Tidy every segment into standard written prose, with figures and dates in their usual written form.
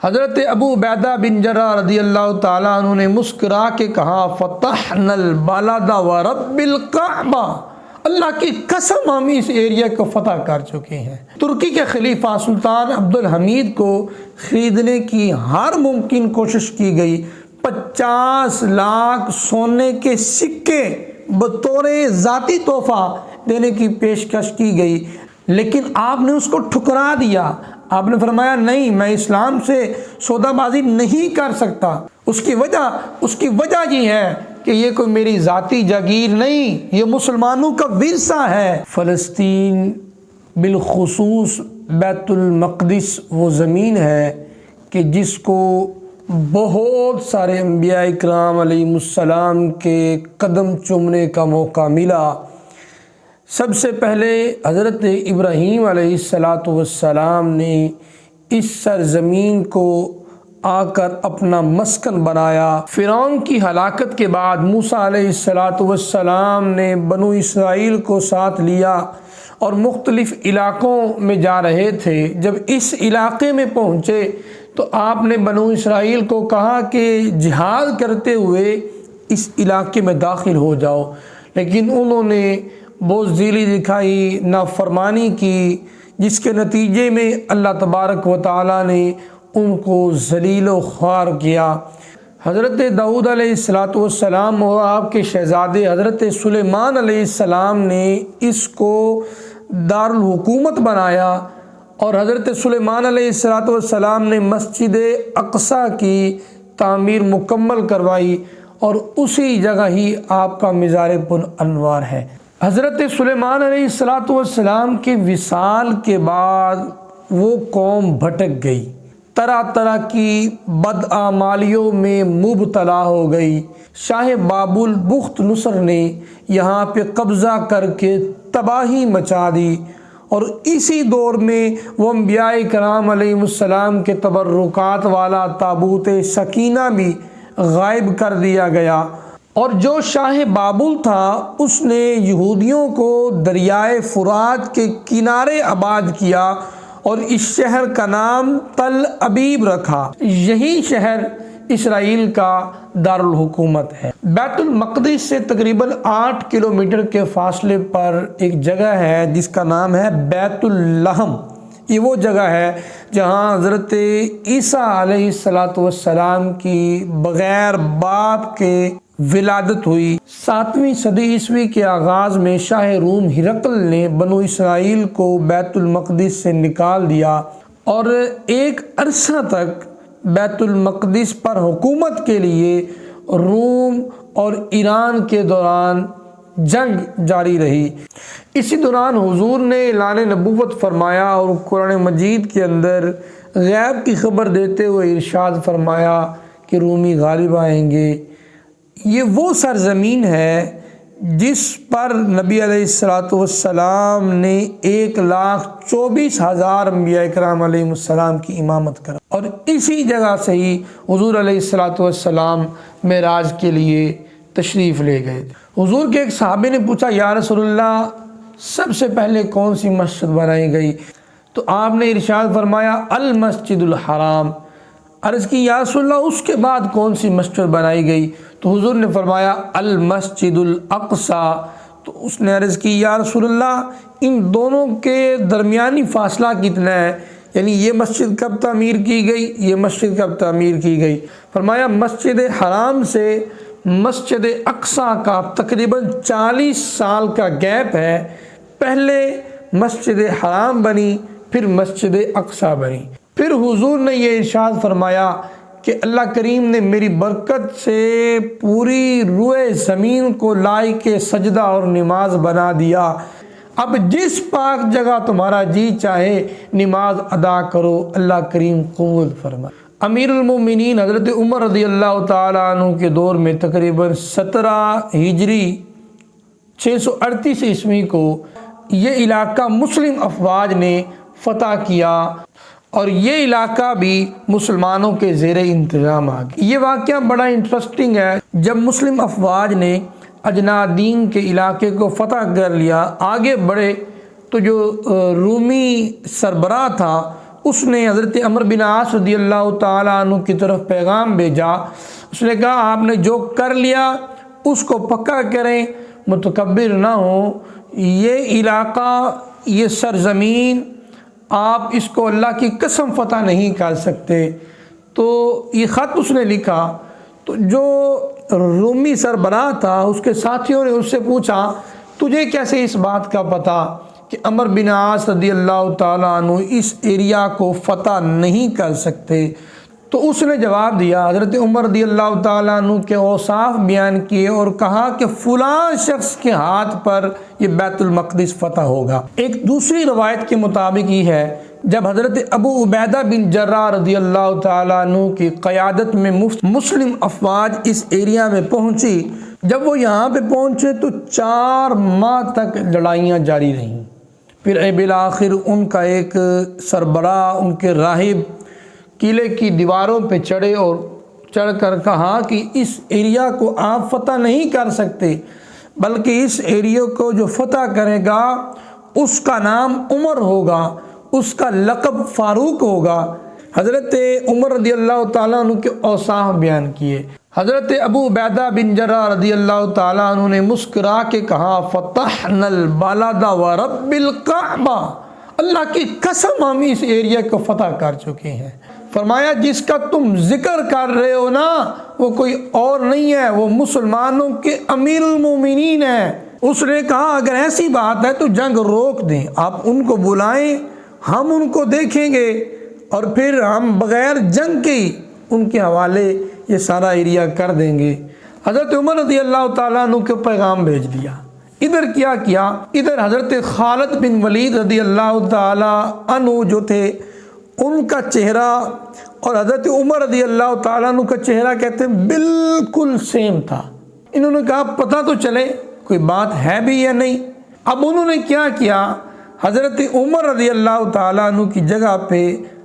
حضرت ابو عبیدہ بن جراح رضی اللہ تعالیٰ عنہ نے مسکرا کے کہا فتحنا البلد ورب الکعبہ، اللہ کی قسم ہم اس ایریا کو فتح کر چکے ہیں۔ ترکی کے خلیفہ سلطان عبد الحمید کو خریدنے کی ہر ممکن کوشش کی گئی، 50 لاکھ سونے کے سکے بطور ذاتی تحفہ دینے کی پیشکش کی گئی، لیکن آپ نے اس کو ٹھکرا دیا۔ آپ نے فرمایا نہیں، میں اسلام سے سودا بازی نہیں کر سکتا۔ اس کی وجہ یہ ہے کہ یہ کوئی میری ذاتی جاگیر نہیں، یہ مسلمانوں کا ورثہ ہے۔ فلسطین بالخصوص بیت المقدس وہ زمین ہے کہ جس کو بہت سارے انبیاء اکرام علیہم السلام کے قدم چومنے کا موقع ملا۔ سب سے پہلے حضرت ابراہیم علیہ السلام نے اس سرزمین کو آ کر اپنا مسکن بنایا۔ فرعون کی ہلاکت کے بعد موسیٰ علیہ السلام نے بنو اسرائیل کو ساتھ لیا اور مختلف علاقوں میں جا رہے تھے۔ جب اس علاقے میں پہنچے تو آپ نے بنو اسرائیل کو کہا کہ جہاد کرتے ہوئے اس علاقے میں داخل ہو جاؤ، لیکن انہوں نے بزدلی دکھائی، نافرمانی کی، جس کے نتیجے میں اللہ تبارک و تعالیٰ نے ان کو ذلیل و خوار کیا۔ حضرت داؤد علیہ السلام اور آپ کے شہزادے حضرت سلیمان علیہ السلام نے اس کو دارالحکومت بنایا، اور حضرت سلیمان علیہ السلام نے مسجد اقصی کی تعمیر مکمل کروائی، اور اسی جگہ ہی آپ کا مزار انوار ہے۔ حضرت سلیمان علیہ السلام کے وصال کے بعد وہ قوم بھٹک گئی، طرح طرح کی بدعمالیوں میں مبتلا ہو گئی۔ شاہ بابل بخت نصر نے یہاں پہ قبضہ کر کے تباہی مچا دی، اور اسی دور میں وہ انبیاء کرام علیہ السلام کے تبرکات والا تابوت سکینہ بھی غائب کر دیا گیا۔ اور جو شاہ بابل تھا اس نے یہودیوں کو دریائے فرات کے کنارے آباد کیا اور اس شہر کا نام تل ابیب رکھا۔ یہی شہر اسرائیل کا دارالحکومت ہے۔ بیت المقدس سے تقریباً 8 کلومیٹر کے فاصلے پر ایک جگہ ہے جس کا نام ہے بیت اللحم۔ یہ وہ جگہ ہے جہاں حضرت عیسیٰ علیہ السلام کی بغیر باپ کے ولادت ہوئی۔ 7ویں صدی عیسوی کے آغاز میں شاہ روم ہرقل نے بنو اسرائیل کو بیت المقدس سے نکال دیا، اور ایک عرصہ تک بیت المقدس پر حکومت کے لیے روم اور ایران کے دوران جنگ جاری رہی۔ اسی دوران حضور نے اعلان نبوت فرمایا اور قرآن مجید کے اندر غیب کی خبر دیتے ہوئے ارشاد فرمایا کہ رومی غالب آئیں گے۔ یہ وہ سرزمین ہے جس پر نبی علیہ السلام نے 1,24,000 انبیاء کرام علیہ السلام کی امامت کرا، اور اسی جگہ سے ہی حضور علیہ السلام معراج کے لیے تشریف لے گئے۔ حضور کے ایک صحابی نے پوچھا یا رسول اللہ سب سے پہلے کون سی مسجد بنائی گئی؟ تو آپ نے ارشاد فرمایا المسجد الحرام۔ عرض کی یا رسول اللہ اس کے بعد کون سی مسجد بنائی گئی؟ تو حضور نے فرمایا المسجد الاقصی۔ تو اس نے عرض کی یا رسول اللہ ان دونوں کے درمیانی فاصلہ کتنا ہے، یعنی یہ مسجد کب تعمیر کی گئی، یہ مسجد کب تعمیر کی گئی؟ فرمایا مسجد حرام سے مسجد اقصی کا تقریباً 40 سال کا گیپ ہے۔ پہلے مسجد حرام بنی، پھر مسجد اقصی بنی۔ پھر حضور نے یہ ارشاد فرمایا کہ اللہ کریم نے میری برکت سے پوری روئے زمین کو لائق سجدہ اور نماز بنا دیا، اب جس پاک جگہ تمہارا جی چاہے نماز ادا کرو، اللہ کریم قبول فرمائے۔ امیر المومنین حضرت عمر رضی اللہ تعالیٰ عنہ کے دور میں تقریباً 17 ہجری 638 عیسوی کو یہ علاقہ مسلم افواج نے فتح کیا، اور یہ علاقہ بھی مسلمانوں کے زیر انتظام آ گیا۔ یہ واقعہ بڑا انٹرسٹنگ ہے۔ جب مسلم افواج نے اجنادین کے علاقے کو فتح کر لیا، آگے بڑھے، تو جو رومی سربراہ تھا اس نے حضرت عمرو بن عاص رضی اللہ تعالیٰ عنہ کی طرف پیغام بھیجا۔ اس نے کہا آپ نے جو کر لیا اس کو پکا کریں، متکبر نہ ہوں، یہ علاقہ، یہ سرزمین آپ اس کو اللہ کی قسم فتح نہیں کر سکتے۔ تو یہ خط اس نے لکھا، تو جو رومی سربراہ تھا اس کے ساتھیوں نے اس سے پوچھا تجھے کیسے اس بات کا پتہ کہ عمرو بن عاص رضی اللہ تعالیٰ عنہ اس ایریا کو فتح نہیں کر سکتے؟ تو اس نے جواب دیا، حضرت عمر رضی اللہ تعالیٰ عنہ کے اوصاف بیان کیے اور کہا کہ فلاں شخص کے ہاتھ پر یہ بیت المقدس فتح ہوگا۔ ایک دوسری روایت کے مطابق یہ ہے جب حضرت ابو عبیدہ بن جراح رضی اللہ تعالیٰ عنہ کی قیادت میں مسلم افواج اس ایریا میں پہنچی، جب وہ یہاں پہ پہنچے تو 4 ماہ تک لڑائیاں جاری رہیں۔ پھر بالآخر ان کا ایک سربراہ، ان کے راہب قلعے کی دیواروں پہ چڑھے اور چڑھ کر کہا کہ اس ایریا کو آپ فتح نہیں کر سکتے، بلکہ اس ایریا کو جو فتح کرے گا اس کا نام عمر ہوگا، اس کا لقب فاروق ہوگا۔ حضرت عمر رضی اللہ تعالیٰ عنہ کے اوصاف بیان کیے۔ حضرت ابو عبیدہ بن جراح رضی اللہ تعالیٰ عنہ نے مسکرا کے کہا فتحنا البلد ورب الکعبہ، اللہ کی قسم ہم اس ایریا کو فتح کر چکے ہیں۔ فرمایا جس کا تم ذکر کر رہے ہو نا وہ کوئی اور نہیں ہے، وہ مسلمانوں کے امیر المومنین ہیں۔ اس نے کہا اگر ایسی بات ہے تو جنگ روک دیں، آپ ان کو بلائیں، ہم ان کو دیکھیں گے اور پھر ہم بغیر جنگ کے ان کے حوالے یہ سارا ایریا کر دیں گے۔ حضرت عمر رضی اللہ تعالیٰ عنہ کو پیغام بھیج دیا۔ ادھر کیا ادھر حضرت خالد بن ولید رضی اللہ تعالیٰ عنہ جو تھے ان کا چہرہ اور حضرت عمر رضی اللہ تعالیٰ عنہ کا چہرہ کہتے ہیں بالکل سیم تھا۔ انہوں نے کہا پتہ تو چلے کوئی بات ہے بھی یا نہیں۔ اب انہوں نے کیا حضرت عمر رضی اللہ تعالیٰ عنہ کی جگہ پہ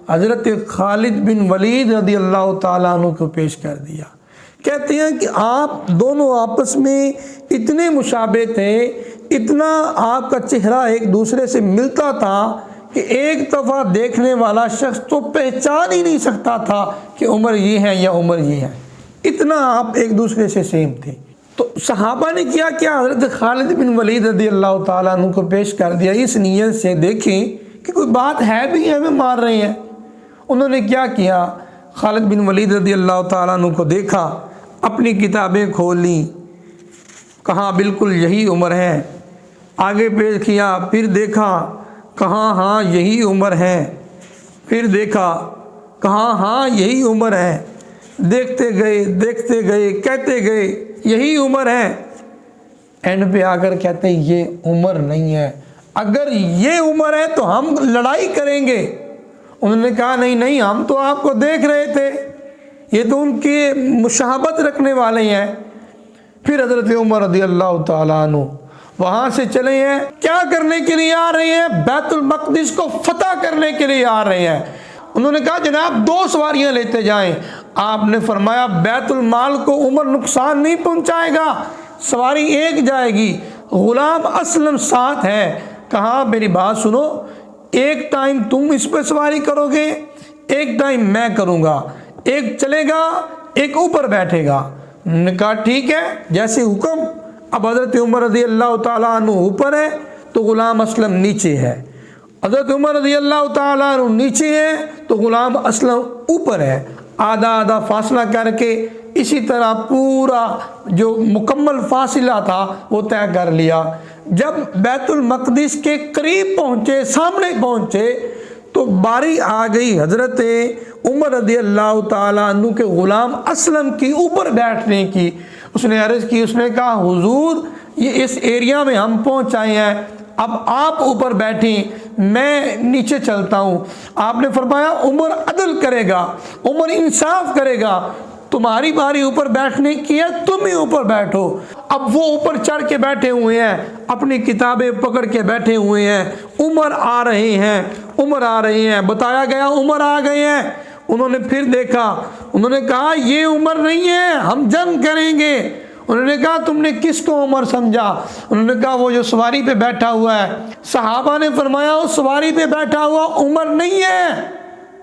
حضرت خالد بن ولید رضی اللہ تعالیٰ عنہ کو پیش کر دیا۔ کہتے ہیں کہ آپ دونوں آپس میں اتنے مشابہ تھے، اتنا آپ کا چہرہ ایک دوسرے سے ملتا تھا کہ ایک دفعہ دیکھنے والا شخص تو پہچان ہی نہیں سکتا تھا کہ عمر یہ ہے یا عمر یہ ہے، اتنا آپ ایک دوسرے سے سیم تھے۔ تو صحابہ نے کیا حضرت خالد بن ولید رضی اللہ تعالیٰ عنہ کو پیش کر دیا اس نیت سے دیکھیں کہ کوئی بات ہے بھی ہمیں مار رہے ہیں۔ انہوں نے کیا خالد بن ولید رضی اللہ تعالیٰ عنہ کو دیکھا، اپنی کتابیں کھولیں، کہا بالکل یہی عمر ہے، آگے پیش کیا، پھر دیکھا، کہا ہاں یہی عمر ہے، پھر دیکھا، کہا ہاں یہی عمر ہے، دیکھتے گئے کہتے گئے یہی عمر ہے، اینڈ پہ آ کر کہتے یہ عمر نہیں ہے، اگر یہ عمر ہے تو ہم لڑائی کریں گے۔ انہوں نے کہا نہیں ہم تو آپ کو دیکھ رہے تھے، یہ تو ان کی مشابہت رکھنے والے ہیں۔ پھر حضرت عمر رضی اللہ تعالیٰ عنہ وہاں سے چلے ہیں، کیا کرنے کے لیے آ رہے ہیں؟ بیت المقدس کو فتح کرنے کے لیے آ رہے ہیں۔ انہوں نے کہا جناب 2 سواریاں لیتے جائیں۔ آپ نے فرمایا بیت المال کو عمر نقصان نہیں پہنچائے گا، سواری ایک جائے گی، غلام اسلم ساتھ ہے۔ کہا میری بات سنو، ایک ٹائم تم اس پہ سواری کرو گے، ایک ٹائم میں کروں گا، ایک چلے گا ایک اوپر بیٹھے گا۔ انہوں نے کہا ٹھیک ہے جیسے حکم۔ اب حضرت عمر رضی اللہ تعالیٰ عنہ اوپر ہے تو غلام اسلم نیچے ہے، حضرت عمر رضی اللہ تعالیٰ عنہ نیچے ہے تو غلام اسلم اوپر ہے، آدھا فاصلہ کر کے اسی طرح پورا جو مکمل فاصلہ تھا وہ طے کر لیا۔ جب بیت المقدس کے قریب پہنچے، سامنے پہنچے تو باری آ گئی حضرت عمر رضی اللہ تعالیٰ عنہ کے غلام اسلم کی اوپر بیٹھنے کی۔ اس نے عرض کی، اس نے کہا حضور یہ اس ایریا میں ہم پہنچ آئے ہیں، اب آپ اوپر بیٹھیں میں نیچے چلتا ہوں۔ آپ نے فرمایا عمر عدل کرے گا، عمر انصاف کرے گا، تمہاری باری اوپر بیٹھنے کی ہے تم ہی اوپر بیٹھو۔ اب وہ اوپر چڑھ کے بیٹھے ہوئے ہیں، اپنی کتابیں پکڑ کے بیٹھے ہوئے ہیں، عمر آ رہے ہیں، بتایا گیا عمر آ گئے ہیں۔ انہوں نے پھر دیکھا، انہوں نے کہا یہ عمر نہیں ہے، ہم جنگ کریں گے۔ انہوں نے کہا تم نے کس کو عمر سمجھا؟ انہوں نے کہا وہ جو سواری پہ بیٹھا ہوا ہے۔ صحابہ نے فرمایا وہ سواری پہ بیٹھا ہوا عمر نہیں ہے،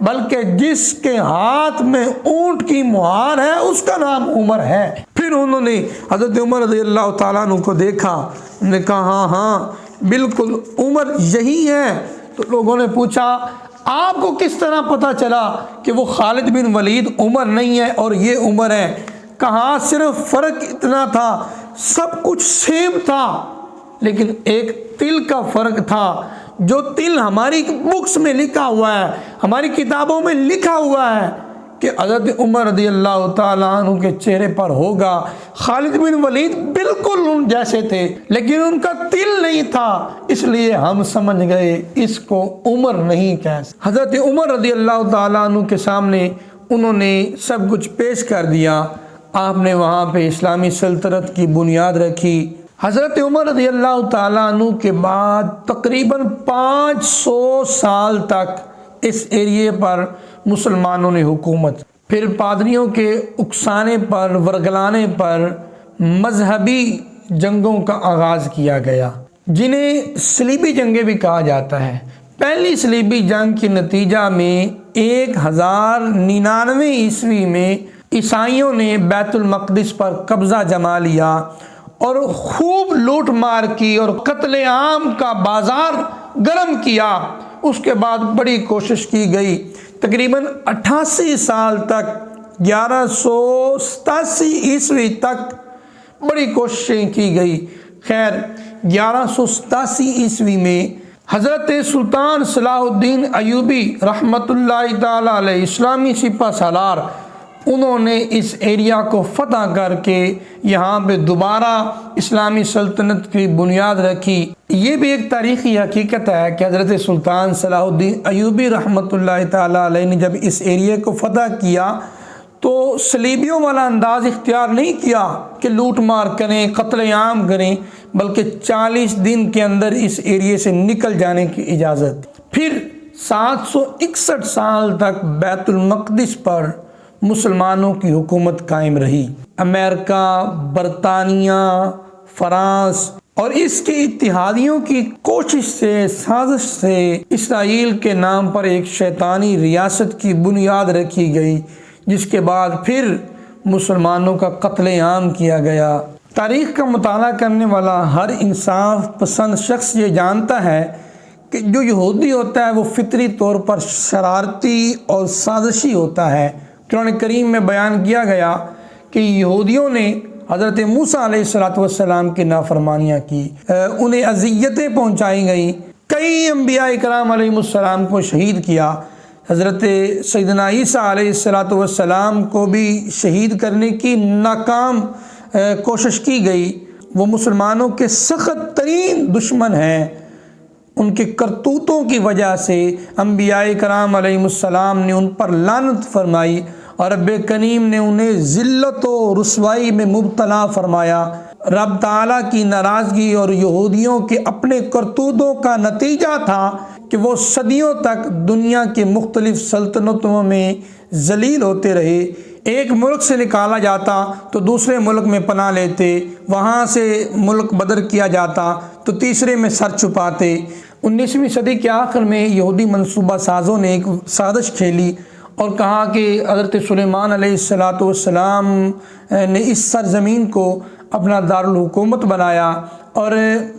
بلکہ جس کے ہاتھ میں اونٹ کی مہار ہے اس کا نام عمر ہے۔ پھر انہوں نے حضرت عمر رضی اللہ تعالیٰ عنہ کو دیکھا، انہوں نے کہا ہاں ہاں بالکل عمر یہی ہے۔ تو لوگوں نے پوچھا آپ کو کس طرح پتہ چلا کہ وہ خالد بن ولید عمر نہیں ہے اور یہ عمر ہے؟ کہا صرف فرق اتنا تھا، سب کچھ سیم تھا، لیکن ایک تل کا فرق تھا۔ جو تل ہماری بکس میں لکھا ہوا ہے، ہماری کتابوں میں لکھا ہوا ہے کہ حضرت عمر رضی اللہ تعالیٰ عنہ کے چہرے پر ہوگا، خالد بن ولید بالکل ان جیسے تھے لیکن ان کا تل نہیں تھا، اس لیے ہم سمجھ گئے اس کو عمر نہیں کہہ سکتے۔ حضرت عمر رضی اللہ تعالیٰ عنہ کے سامنے انہوں نے سب کچھ پیش کر دیا۔ آپ نے وہاں پہ اسلامی سلطنت کی بنیاد رکھی۔ حضرت عمر رضی اللہ تعالیٰ عنہ کے بعد تقریباً 500 سال تک اس ایریے پر مسلمانوں نے حکومت، پھر پادریوں کے اکسانے پر، ورگلانے پر مذہبی جنگوں کا آغاز کیا گیا، جنہیں صلیبی جنگیں بھی کہا جاتا ہے۔ پہلی صلیبی جنگ کے نتیجہ میں 1099 عیسوی میں عیسائیوں نے بیت المقدس پر قبضہ جما لیا اور خوب لوٹ مار کی اور قتل عام کا بازار گرم کیا۔ اس کے بعد بڑی کوشش کی گئی، تقریباً 88 سال تک، 1187 عیسوی تک بڑی کوششیں کی گئی۔ خیر 1187 عیسوی میں حضرت سلطان صلاح الدین ایوبی رحمۃ اللہ تعالی علیہ، اسلامی سپہ سالار، انہوں نے اس ایریا کو فتح کر کے یہاں پہ دوبارہ اسلامی سلطنت کی بنیاد رکھی۔ یہ بھی ایک تاریخی حقیقت ہے کہ حضرت سلطان صلاح الدین ایوبی رحمۃ اللہ تعالی علیہ نے جب اس ایریا کو فتح کیا تو صلیبیوں والا انداز اختیار نہیں کیا کہ لوٹ مار کریں، قتل عام کریں، بلکہ 40 دن کے اندر اس ایریے سے نکل جانے کی اجازت۔ پھر 761 سال تک بیت المقدس پر مسلمانوں کی حکومت قائم رہی۔ امریکہ، برطانیہ، فرانس اور اس کے اتحادیوں کی کوشش سے، سازش سے اسرائیل کے نام پر ایک شیطانی ریاست کی بنیاد رکھی گئی، جس کے بعد پھر مسلمانوں کا قتل عام کیا گیا۔ تاریخ کا مطالعہ کرنے والا ہر انصاف پسند شخص یہ جانتا ہے کہ جو یہودی ہوتا ہے وہ فطری طور پر شرارتی اور سازشی ہوتا ہے۔ قرآن کریم میں بیان کیا گیا کہ یہودیوں نے حضرت موسیٰ علیہ السلام کی نافرمانیاں کی، انہیں اذیتیں پہنچائی گئیں، کئی انبیاء اکرام علیہ السلام کو شہید کیا۔ حضرت سیدنا عیسیٰ علیہ السلام کو بھی شہید کرنے کی ناکام کوشش کی گئی۔ وہ مسلمانوں کے سخت ترین دشمن ہیں۔ ان کے کرتوتوں کی وجہ سے انبیاء کرام علیہ السلام نے ان پر لعنت فرمائی اور رب کریم نے انہیں ذلت و رسوائی میں مبتلا فرمایا۔ رب تعالیٰ کی ناراضگی اور یہودیوں کے اپنے کرتوتوں کا نتیجہ تھا کہ وہ صدیوں تک دنیا کے مختلف سلطنتوں میں ذلیل ہوتے رہے۔ ایک ملک سے نکالا جاتا تو دوسرے ملک میں پناہ لیتے، وہاں سے ملک بدر کیا جاتا تو تیسرے میں سر چھپاتے۔ 19ویں صدی کے آخر میں یہودی منصوبہ سازوں نے ایک سازش کھیلی اور کہا کہ حضرت سلیمان علیہ السلام نے اس سرزمین کو اپنا دارالحکومت بنایا اور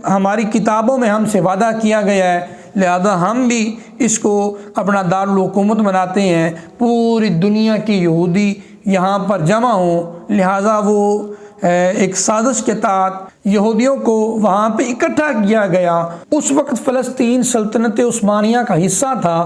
ہماری کتابوں میں ہم سے وعدہ کیا گیا ہے، لہذا ہم بھی اس کو اپنا دارالحکومت بناتے ہیں، پوری دنیا کی یہودی یہاں پر جمع ہوں۔ لہذا وہ ایک سازش کے تحت یہودیوں کو وہاں پہ اکٹھا کیا گیا۔ اس وقت فلسطین سلطنت عثمانیہ کا حصہ تھا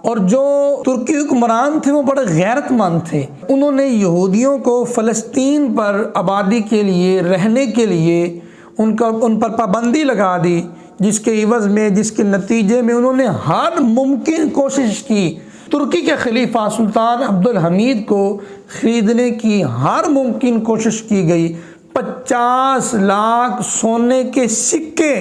اور جو ترکی حکمران تھے وہ بڑے غیرت مند تھے۔ انہوں نے یہودیوں کو فلسطین پر آبادی کے لیے، رہنے کے لیے ان پر پابندی لگا دی، جس کے عوض میں، جس کے نتیجے میں انہوں نے ہر ممکن کوشش کی۔ ترکی کے خلیفہ سلطان عبدالحمید کو خریدنے کی ہر ممکن کوشش کی گئی۔ 50 لاکھ سونے کے سکے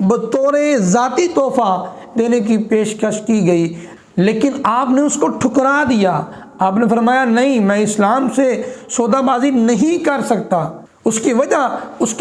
بطور ذاتی تحفہ دینے کی پیشکش کی گئی، لیکن آپ نے اس کو ٹھکرا دیا۔ آپ نے فرمایا نہیں، میں اسلام سے سودا بازی نہیں کر سکتا۔ اس کی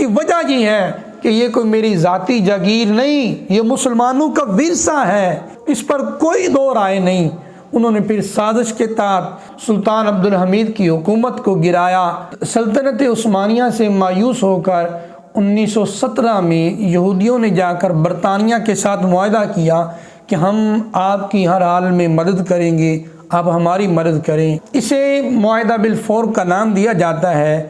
وجہ یہ ہے کہ یہ کوئی میری ذاتی جاگیر نہیں، یہ مسلمانوں کا ورثہ ہے، اس پر کوئی دو رائے نہیں۔ انہوں نے پھر سازش کے تحت سلطان عبدالحمید کی حکومت کو گرایا۔ سلطنت عثمانیہ سے مایوس ہو کر 1917 میں یہودیوں نے جا کر برطانیہ کے ساتھ معاہدہ کیا کہ ہم آپ کی ہر حال میں مدد کریں گے، آپ ہماری مدد کریں۔ اسے معاہدہ بلفور کا نام دیا جاتا ہے۔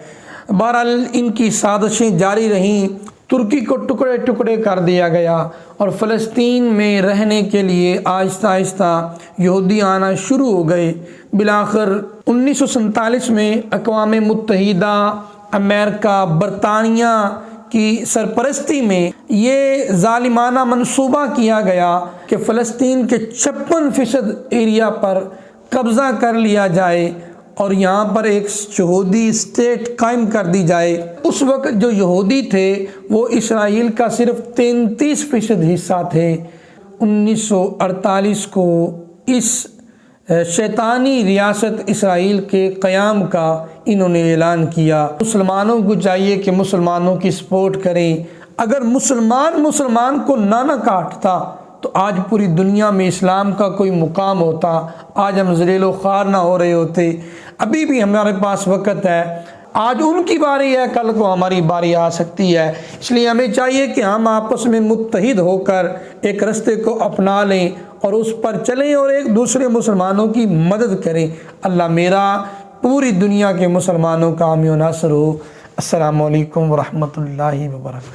بہرحال ان کی سازشیں جاری رہیں، ترکی کو ٹکڑے ٹکڑے کر دیا گیا اور فلسطین میں رہنے کے لیے آہستہ آہستہ یہودی آنا شروع ہو گئے۔ بالآخر 1947 میں اقوام متحدہ، امریکہ، برطانیہ کی سرپرستی میں یہ ظالمانہ منصوبہ کیا گیا کہ فلسطین کے 56% ایریا پر قبضہ کر لیا جائے اور یہاں پر ایک یہودی اسٹیٹ قائم کر دی جائے۔ اس وقت جو یہودی تھے وہ اسرائیل کا صرف 33% حصہ تھے۔ 1948 کو اس شیطانی ریاست اسرائیل کے قیام کا انہوں نے اعلان کیا۔ مسلمانوں کو چاہیے کہ مسلمانوں کی سپورٹ کریں۔ اگر مسلمان کو نہ کاٹتا تو آج پوری دنیا میں اسلام کا کوئی مقام ہوتا، آج ہم ذلیل و خوار نہ ہو رہے ہوتے۔ ابھی بھی ہمارے پاس وقت ہے، آج ان کی باری ہے، کل کو ہماری باری آ سکتی ہے۔ اس لیے ہمیں چاہیے کہ ہم آپس میں متحد ہو کر ایک راستے کو اپنا لیں اور اس پر چلیں اور ایک دوسرے مسلمانوں کی مدد کریں۔ اللہ میرا پوری دنیا کے مسلمانوں کا حامی و ناصر ہو۔ السلام علیکم ورحمۃ اللہ وبرکاتہ۔